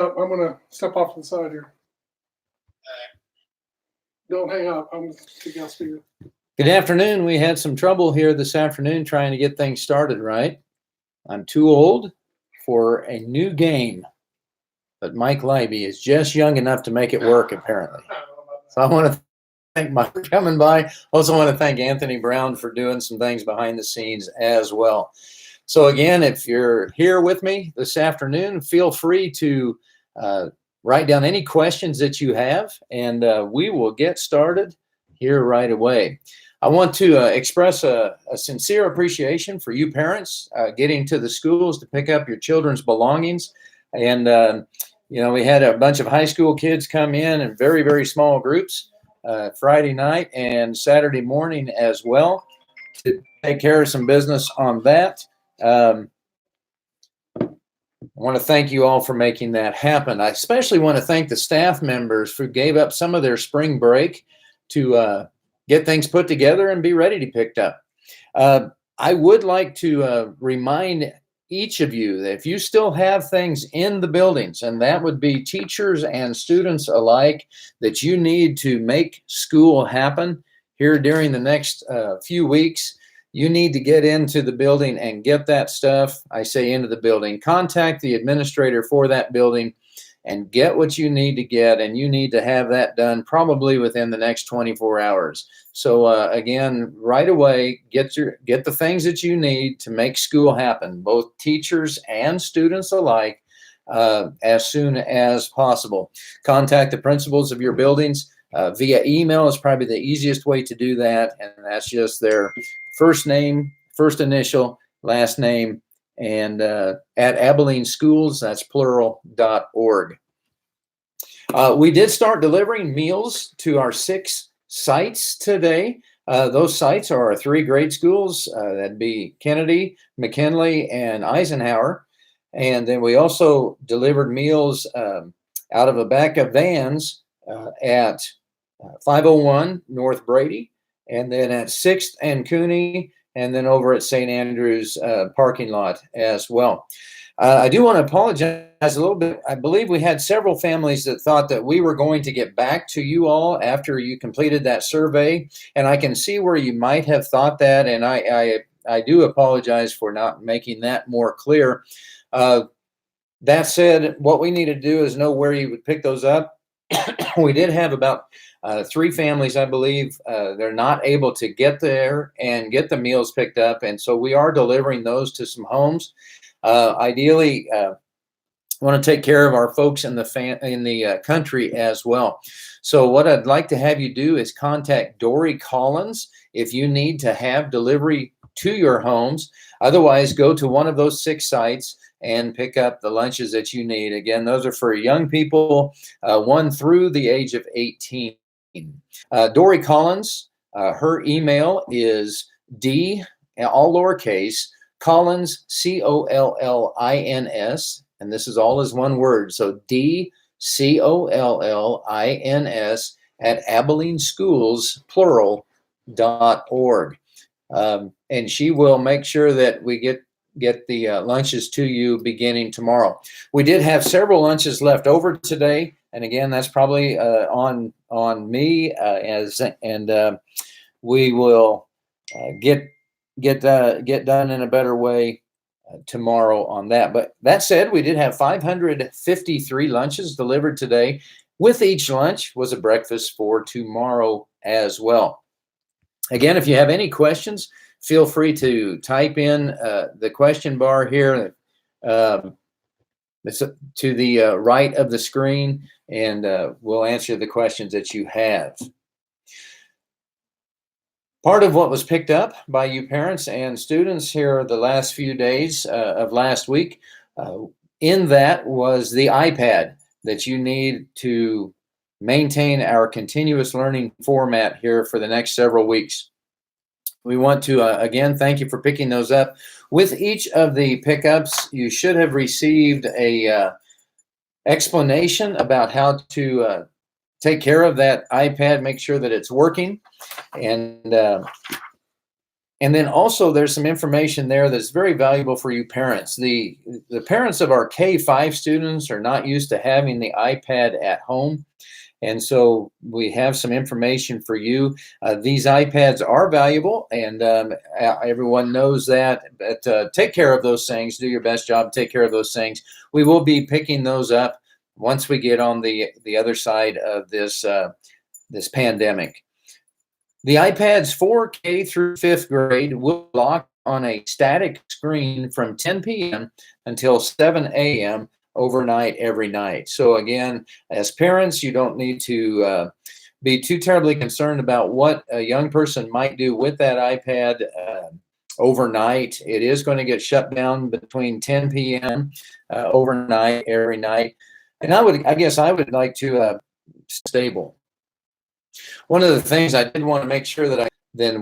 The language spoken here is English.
I'm going to step off to the side here. Don't hang up. I'm speaking out to you. Good afternoon. We had some trouble here this afternoon trying to get things started, right? I'm too old for a new game, but Mike Leiby is just young enough to make it work, apparently. So I want to thank Mike for coming by. Also want to thank Anthony Brown for doing some things behind the scenes as well. So again, if you're here with me this afternoon, feel free to write down any questions that you have, and we will get started here right away. I want to express a sincere appreciation for you parents getting to the schools to pick up your children's belongings. And, we had a bunch of high school kids come in very, very small groups Friday night and Saturday morning as well to take care of some business on that. I want to thank you all for making that happen. I especially want to thank the staff members who gave up some of their spring break to get things put together and be ready to be picked up. I would like to remind each of you that if you still have things in the buildings, and that would be teachers and students alike, that you need to make school happen here during the next few weeks, you need to get into the building and get that stuff. I say into the building. Contact the administrator for that building and get what you need to get, and you need to have that done probably within the next 24 hours. So again, right away, get the things that you need to make school happen, both teachers and students alike, as soon as possible. Contact the principals of your buildings via email is probably the easiest way to do that, and that's just their first name, first initial, last name, and at Abilene Schools, that's plural.org. We did start delivering meals to our 6 sites today. Those sites are our 3 grade schools. That'd be Kennedy, McKinley, and Eisenhower. And then we also delivered meals out of a back of vans at 501 North Brady, and then at 6th and Cooney, and then over at St. Andrews parking lot as well. I do want to apologize a little bit. I believe we had several families that thought that we were going to get back to you all after you completed that survey, and I can see where you might have thought that, and I do apologize for not making that more clear. That said, what we need to do is know where you would pick those up. We did have about 3 families, I believe, they're not able to get there and get the meals picked up, and so we are delivering those to some homes. Ideally, want to take care of our folks in the country as well. So what I'd like to have you do is contact Dory Collins if you need to have delivery to your homes. Otherwise, go to one of those 6 sites and pick up the lunches that you need. Again, those are for young people 1 through the age of 18. Dory Collins, her email is D, all lowercase, Collins, Collins, and this is all as one word. So DCOLLINS at Abilene Schools, plural.org. And she will make sure that we get the lunches to you beginning tomorrow. We did have several lunches left over today, and again, that's probably on me we will get done in a better way tomorrow on that. But that said, we did have 553 lunches delivered today. With each lunch was a breakfast for tomorrow as well. Again, if you have any questions, feel free to type in the question bar here to the right of the screen, and we'll answer the questions that you have. Part of what was picked up by you parents and students here the last few days of last week, in that was the iPad that you need to maintain our continuous learning format here for the next several weeks. We want to, again, thank you for picking those up. With each of the pickups, you should have received a explanation about how to take care of that iPad, make sure that it's working. And And then also there's some information there that's very valuable for you parents. The parents of our K-5 students are not used to having the iPad at home. And so we have some information for you. These iPads are valuable, and everyone knows that. But take care of those things. Do your best job. Take care of those things. We will be picking those up once we get on the other side of this this pandemic. The iPads for K through 5th grade will lock on a static screen from 10 p.m. until 7 a.m. overnight every night. So again, as parents, you don't need to be too terribly concerned about what a young person might do with that iPad overnight. It is going to get shut down between 10 p.m. Overnight every night. And I guess I would like to stable. One of the things I did want to make sure that I then